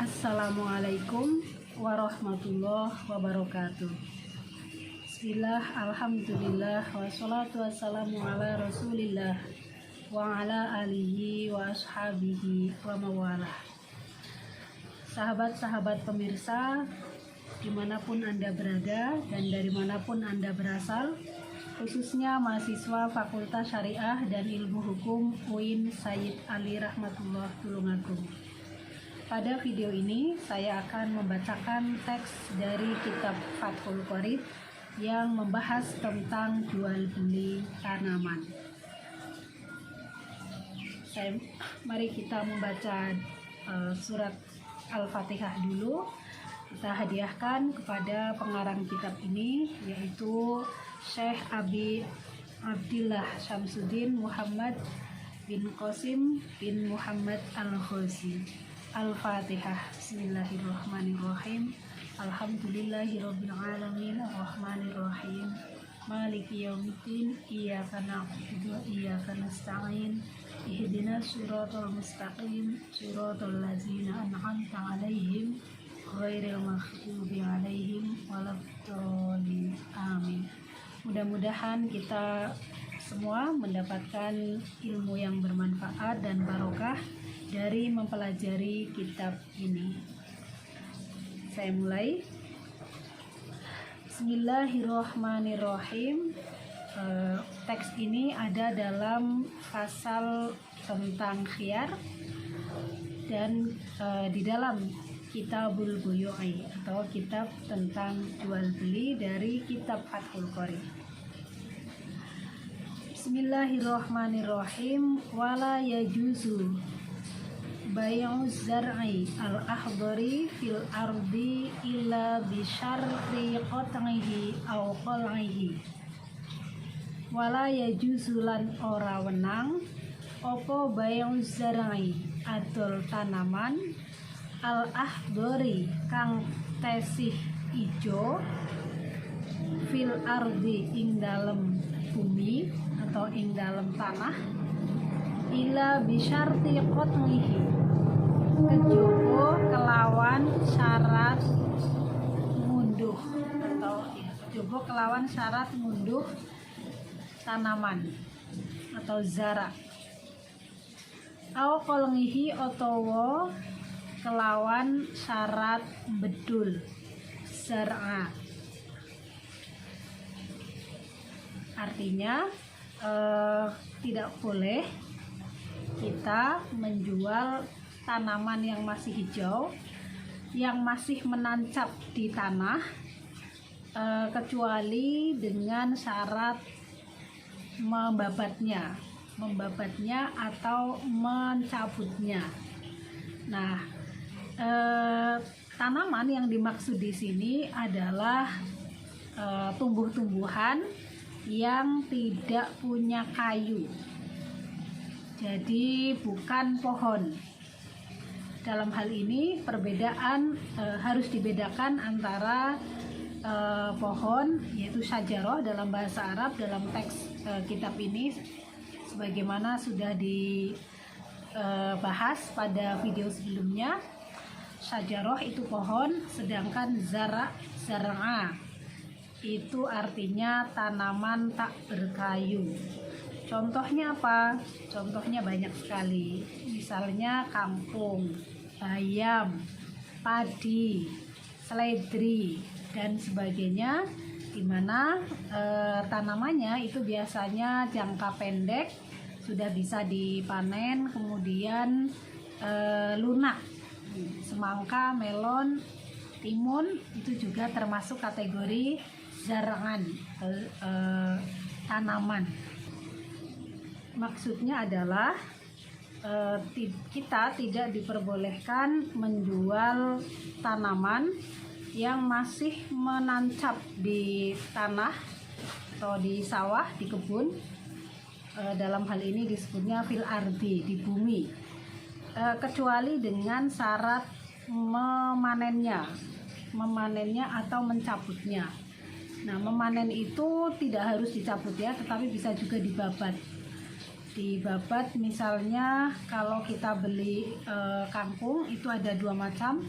Assalamualaikum warahmatullahi wabarakatuh. Bismillah, alhamdulillah, wassalatu wassalamu ala rasulillah wa ala alihi wa ashabihi wa mawalah. Sahabat-sahabat pemirsa, dimanapun Anda berada dan dari manapun Anda berasal, khususnya mahasiswa Fakultas Syariah dan Ilmu Hukum UIN Sayyid Ali Rahmatullah Tulungagung. Pada video ini saya akan membacakan teks dari kitab Fathul Qorib yang membahas tentang jual beli tanaman. Mari kita membaca surat Al-Fatihah dulu. Kita hadiahkan kepada pengarang kitab ini, yaitu Syekh Abi Abdillah Syamsuddin Muhammad bin Qasim bin Muhammad Al-Ghazi. Al-Fatihah. Bismillahirrahmanirrahim. Alhamdulillahirabbil alamin, arrahmanirrahim, maliki yaumiddin, iyyaka na'budu wa iyyaka nasta'in, ihdinas siratal mustaqim, siratal ladzina an'amta 'alaihim ghairil maghdubi 'alaihim waladdallin. Amin. Mudah-mudahan kita semua mendapatkan ilmu yang bermanfaat dan barokah dari mempelajari kitab ini. Saya mulai. Bismillahirrahmanirrahim. Teks ini ada dalam pasal tentang khiyar dan di dalam Kitabul Buyu'i atau kitab tentang jual beli dari kitab Fathul Qorib. Bismillahirrahmanirrahim. Wala yajuzu bay'uz zar'i al-akhdari fil ardi illa bi syarti qat'ihi aw qal'ihi. Wala yajuzu lan ora wenang apa bay'uz zar'i adol tanaman al-akhdari kang tesih ijo fil ardi ing dalem bumi atau ing dalem tanah ila bisyarti qat'ihi kejaba kelawan syarat ngunduh atau kejaba kelawan syarat ngunduh tanaman atau zara au qal'ihi utawa kelawan syarat bedul zara. Artinya tidak boleh kita menjual tanaman yang masih hijau, yang masih menancap di tanah, kecuali dengan syarat membabatnya atau mencabutnya. Nah, tanaman yang dimaksud di sini adalah tumbuh-tumbuhan yang tidak punya kayu. Jadi bukan pohon. Dalam hal ini perbedaan harus dibedakan antara pohon, yaitu syajarah dalam bahasa Arab dalam teks kitab ini, sebagaimana sudah dibahas pada video sebelumnya. Syajarah itu pohon, sedangkan zara'a itu artinya tanaman tak berkayu. Contohnya apa? Contohnya banyak sekali. Misalnya kangkung, bayam, padi, seledri, dan sebagainya, di mana tanamannya itu biasanya jangka pendek, sudah bisa dipanen, kemudian lunak. Semangka, melon, timun itu juga termasuk kategori zarangan, tanaman. Maksudnya adalah kita tidak diperbolehkan menjual tanaman yang masih menancap di tanah atau di sawah, di kebun. Dalam hal ini disebutnya fil ardi, di bumi, kecuali dengan syarat memanennya atau mencabutnya. Nah, memanen itu tidak harus dicabut ya, tetapi bisa juga dibabat. Dibabat misalnya kalau kita beli kangkung itu ada dua macam,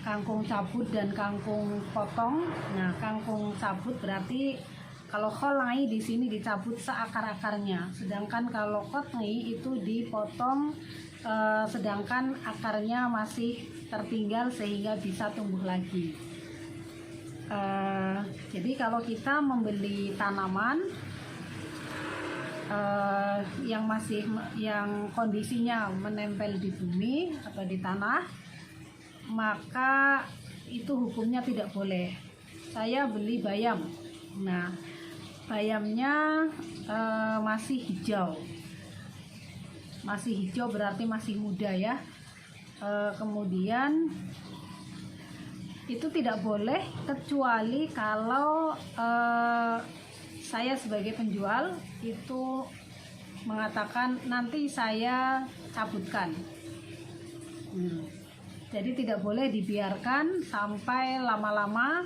kangkung cabut dan kangkung potong. Nah, kangkung cabut berarti kalau kholai di sini dicabut seakar-akarnya, sedangkan kalau kotni itu dipotong sedangkan akarnya masih tertinggal sehingga bisa tumbuh lagi. Jadi kalau kita membeli tanaman yang kondisinya menempel di bumi atau di tanah, maka itu hukumnya tidak boleh. Saya beli bayam, nah bayamnya masih hijau berarti masih muda ya. Kemudian itu tidak boleh kecuali kalau saya sebagai penjual itu mengatakan nanti saya cabutkan. Jadi tidak boleh dibiarkan sampai lama-lama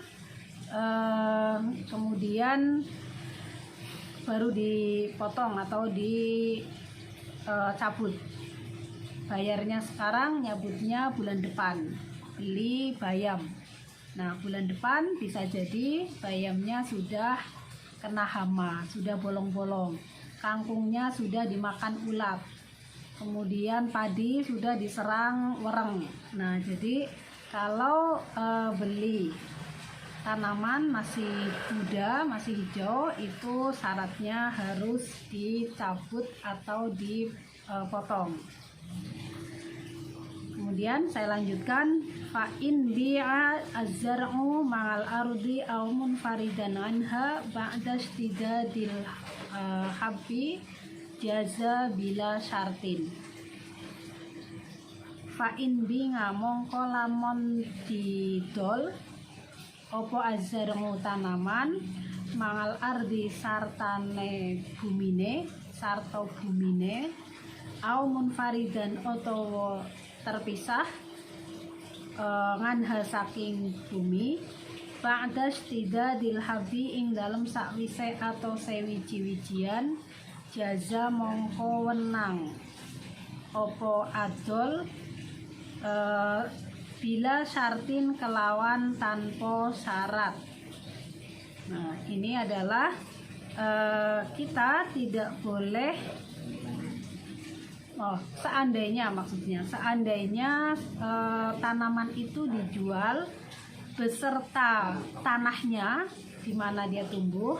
kemudian baru dipotong atau dicabut. Bayarnya sekarang, nyabutnya bulan depan. Beli bayam. Nah, bulan depan bisa jadi bayamnya sudah kena hama, sudah bolong-bolong, kangkungnya sudah dimakan ulat, kemudian padi sudah diserang wereng. Nah, jadi kalau beli tanaman masih muda, masih hijau, itu syaratnya harus dicabut atau dipotong. Kemudian saya lanjutkan, fa in bi'a az-zar'u ma'al ardi aw munfaridan anha ba'da istidadil habbi jaza bila syartin. Fa in bi mongko lamun didol opo az-zar'u tanaman ma'al ardi sartane bumine sarta bumine aw munfaridan utawa terpisah nganha saking bumi ba'da istidadil habi ing dalem sakwise atau sewiji-wijian jaza mongko wenang opo adol bila syartin kelawan tanpa syarat. Nah, ini adalah kita tidak boleh seandainya tanaman itu dijual beserta tanahnya di mana dia tumbuh,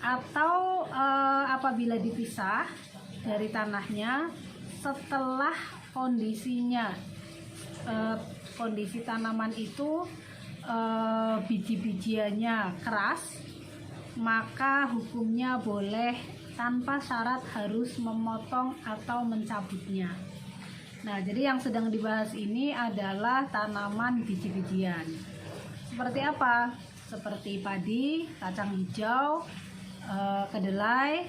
atau apabila dipisah dari tanahnya setelah kondisi tanaman itu biji-bijiannya keras, maka hukumnya boleh tanpa syarat harus memotong atau mencabutnya. Nah, jadi yang sedang dibahas ini adalah tanaman biji-bijian. Seperti apa? Seperti padi, kacang hijau, kedelai,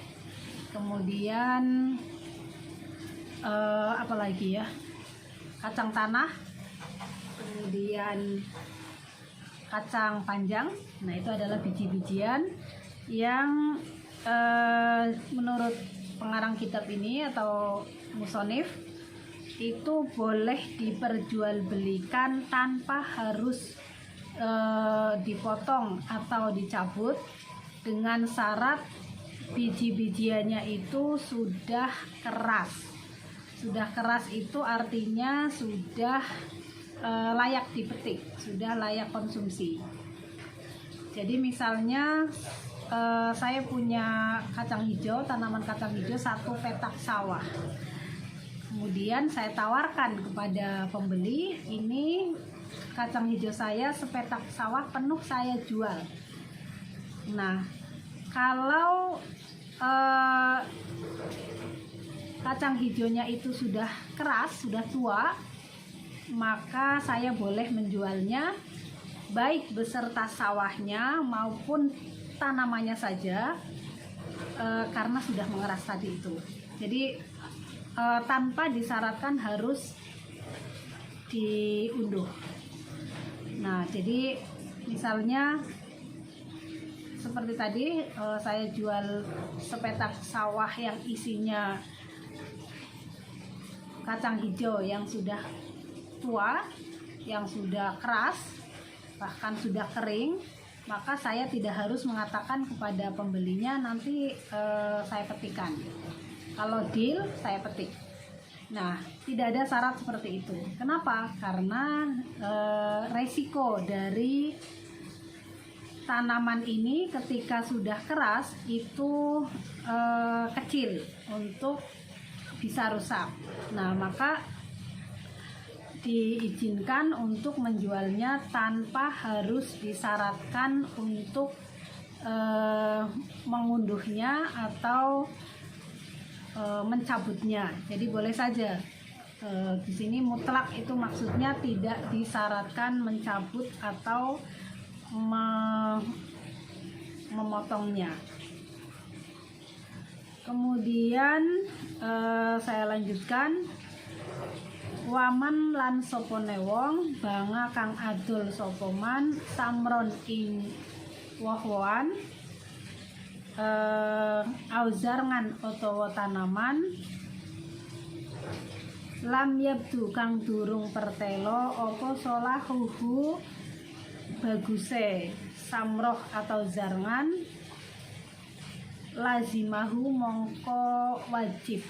kemudian apa lagi ya? Kacang tanah, kemudian kacang panjang. Nah, itu adalah biji-bijian yang menurut pengarang kitab ini atau musonif itu boleh diperjualbelikan tanpa harus dipotong atau dicabut, dengan syarat biji-bijiannya itu sudah keras. Sudah keras itu artinya sudah layak dipetik, sudah layak konsumsi. Jadi misalnya saya punya kacang hijau, tanaman kacang hijau 1 petak sawah. Kemudian saya tawarkan kepada pembeli, ini kacang hijau saya sepetak sawah penuh saya jual. Nah, kalau kacang hijaunya itu sudah keras, sudah tua, maka saya boleh menjualnya baik beserta sawahnya maupun tanamannya saja, karena sudah mengeras tadi itu. Jadi tanpa disyaratkan harus diunduh. Nah, jadi misalnya seperti tadi saya jual sepetak sawah yang isinya kacang hijau yang sudah tua, yang sudah keras, bahkan sudah kering, maka saya tidak harus mengatakan kepada pembelinya nanti saya petikan. Kalau deal saya petik. Nah, tidak ada syarat seperti itu. Kenapa? Karena resiko dari tanaman ini ketika sudah keras itu kecil untuk bisa rusak. Nah, maka diizinkan untuk menjualnya tanpa harus disyaratkan untuk mengunduhnya atau mencabutnya. Jadi boleh saja. Di sini mutlak itu maksudnya tidak disyaratkan mencabut atau memotongnya. Kemudian saya lanjutkan, waman lan sopone wong banga kang adol sopoman samron ing woh-wohan auzarngan utawa tanaman lam yabdu kang durung pertelo apa solahuhu baguse samroh atau zarngan lazimahu mongko wajib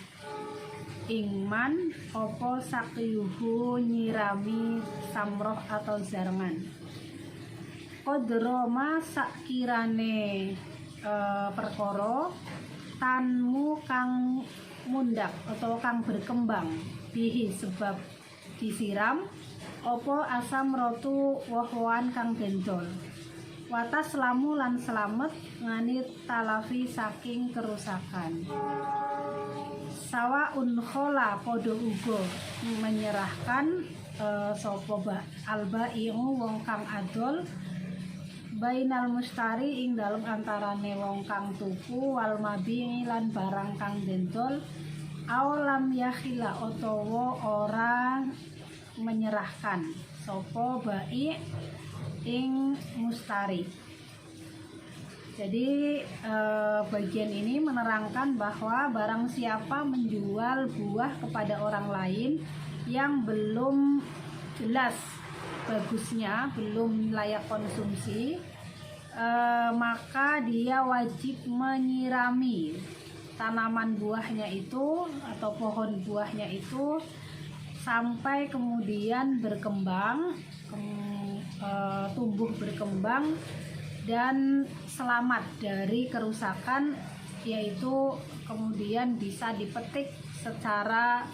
ingman opo sakyuhu nyirami samroh atau zarngan kodroma sakirane perkoro tanmu kang mundak atau kang berkembang bihi sebab disiram opo asam rotu woh-wohan kang dendol watas lamu lan selamet ngani talafi saking kerusakan sawa unkhola podo ugo menyerahkan sopo alba ingu wong kang adol bainal mustari ing dalem antarane wong kang tuku wal mabi lan barang kang dendol awalam yakhila otowo orang menyerahkan sopo bai ing mustari. Jadi bagian ini menerangkan bahwa barang siapa menjual buah kepada orang lain yang belum jelas bagusnya, belum layak konsumsi, maka dia wajib menyirami tanaman buahnya itu atau pohon buahnya itu sampai kemudian berkembang, tumbuh berkembang dan selamat dari kerusakan, yaitu kemudian bisa dipetik secara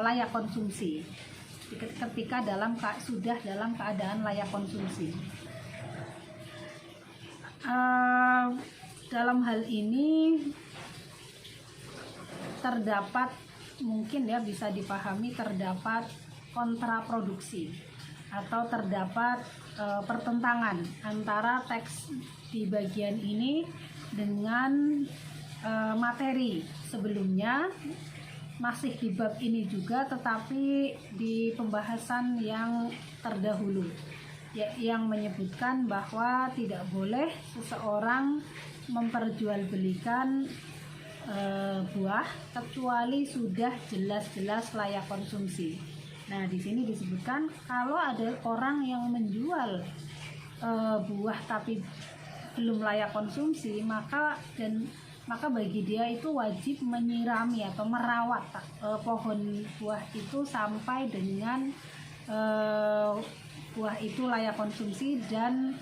layak konsumsi ketika sudah dalam keadaan layak konsumsi. Dalam hal ini terdapat, mungkin ya bisa dipahami, terdapat kontraproduksi atau terdapat pertentangan antara teks di bagian ini dengan materi sebelumnya, masih di bab ini juga tetapi di pembahasan yang terdahulu yang menyebutkan bahwa tidak boleh seseorang memperjualbelikan buah kecuali sudah jelas-jelas layak konsumsi. Nah, di sini disebutkan kalau ada orang yang menjual buah tapi belum layak konsumsi, maka bagi dia itu wajib menyirami atau merawat pohon buah itu sampai dengan buah itu layak konsumsi dan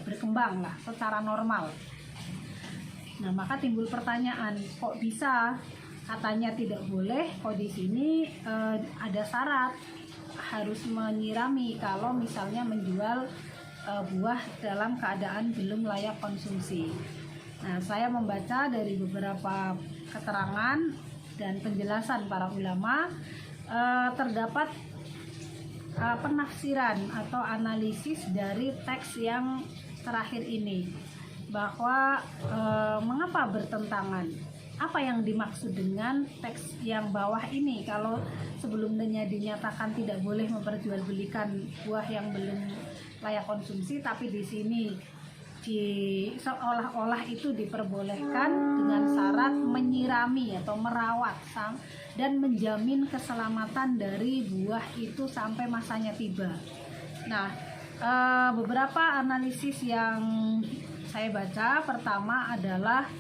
berkembang lah secara normal. Nah, maka timbul pertanyaan, kok bisa katanya tidak boleh, kok di sini ada syarat harus menyirami kalau misalnya menjual buah dalam keadaan belum layak konsumsi. Nah, saya membaca dari beberapa keterangan dan penjelasan para ulama, terdapat penafsiran atau analisis dari teks yang terakhir ini, bahwa mengapa bertentangan, apa yang dimaksud dengan teks yang bawah ini. Kalau sebelumnya dinyatakan tidak boleh memperjualbelikan buah yang belum layak konsumsi, tapi di sini seolah-olah itu diperbolehkan dengan syarat menyirami atau merawat dan menjamin keselamatan dari buah itu sampai masanya tiba. Nah, beberapa analisis yang saya baca, pertama adalah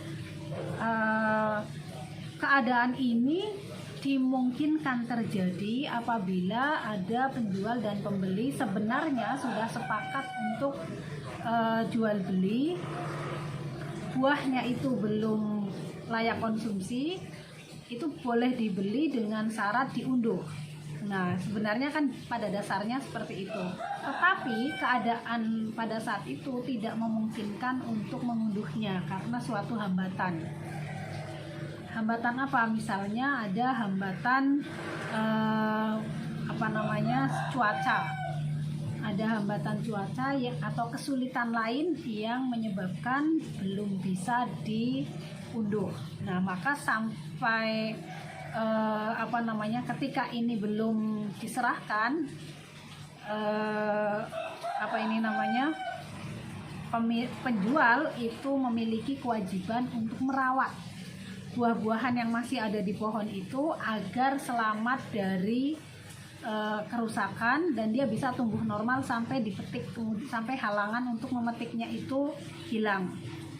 keadaan ini dimungkinkan terjadi apabila ada penjual dan pembeli sebenarnya sudah sepakat untuk jual beli, buahnya itu belum layak konsumsi, itu boleh dibeli dengan syarat diunduh. Nah, sebenarnya kan pada dasarnya seperti itu. Tetapi keadaan pada saat itu tidak memungkinkan untuk mengunduhnya karena suatu hambatan. Hambatan apa? Misalnya ada hambatan cuaca. Ada hambatan cuaca atau kesulitan lain yang menyebabkan belum bisa diunduh. Nah, maka sampai ketika ini belum diserahkan, penjual itu memiliki kewajiban untuk merawat buah-buahan yang masih ada di pohon itu agar selamat dari kerusakan dan dia bisa tumbuh normal sampai dipetik, sampai halangan untuk memetiknya itu hilang.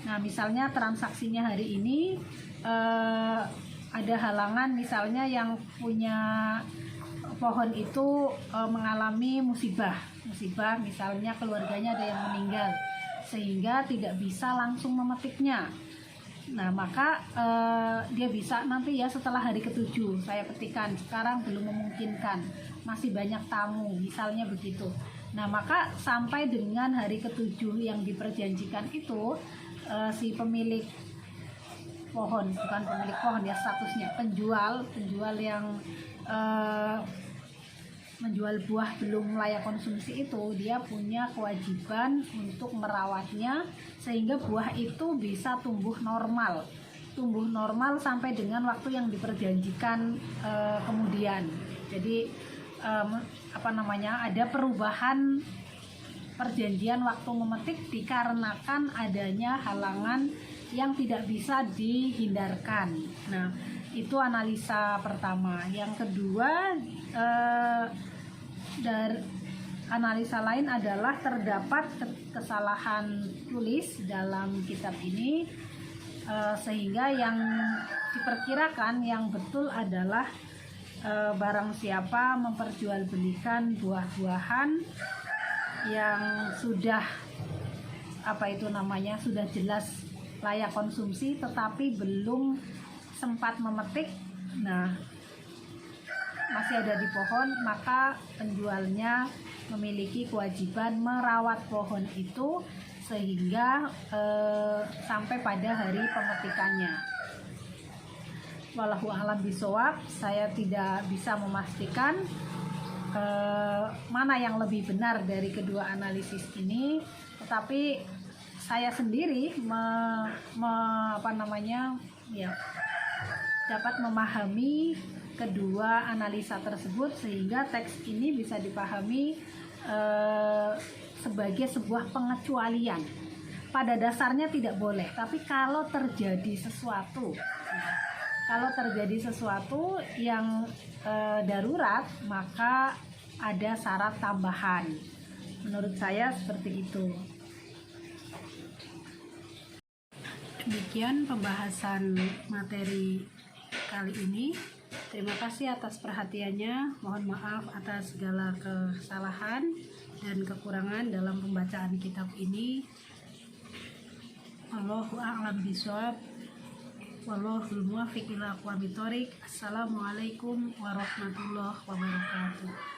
Nah, misalnya transaksinya hari ini ada halangan, misalnya yang punya pohon itu mengalami musibah, misalnya keluarganya ada yang meninggal sehingga tidak bisa langsung memetiknya. Nah, maka dia bisa nanti ya setelah hari ke-7 saya petikan, sekarang belum memungkinkan, masih banyak tamu, misalnya begitu. Nah, maka sampai dengan hari ke-7 yang diperjanjikan itu, si pemilik pohon, bukan pemilik pohon ya statusnya, penjual yang menjual buah belum layak konsumsi itu, dia punya kewajiban untuk merawatnya sehingga buah itu bisa tumbuh normal sampai dengan waktu yang diperjanjikan kemudian. Jadi ada perubahan perjanjian waktu memetik dikarenakan adanya halangan yang tidak bisa dihindarkan. Nah, itu analisa pertama. Yang kedua, dari analisa lain adalah terdapat kesalahan tulis dalam kitab ini, sehingga yang diperkirakan yang betul adalah barang siapa memperjualbelikan buah-buahan yang sudah sudah jelas layak konsumsi tetapi belum sempat memetik, nah masih ada di pohon, maka penjualnya memiliki kewajiban merawat pohon itu sehingga sampai pada hari pemetikannya. Wallahu a'lam bishawab, saya tidak bisa memastikan mana yang lebih benar dari kedua analisis ini, tetapi saya sendiri dapat memahami kedua analisa tersebut sehingga teks ini bisa dipahami sebagai sebuah pengecualian. Pada dasarnya tidak boleh, tapi kalau terjadi sesuatu yang darurat, maka ada syarat tambahan. Menurut saya seperti itu. Demikian pembahasan materi kali ini. Terima kasih atas perhatiannya. Mohon maaf atas segala kesalahan dan kekurangan dalam pembacaan kitab ini. Wallahu a'lam bishawab. Wallahul muwaffiq ila aqwamit thoriq. Assalamualaikum warahmatullahi wabarakatuh.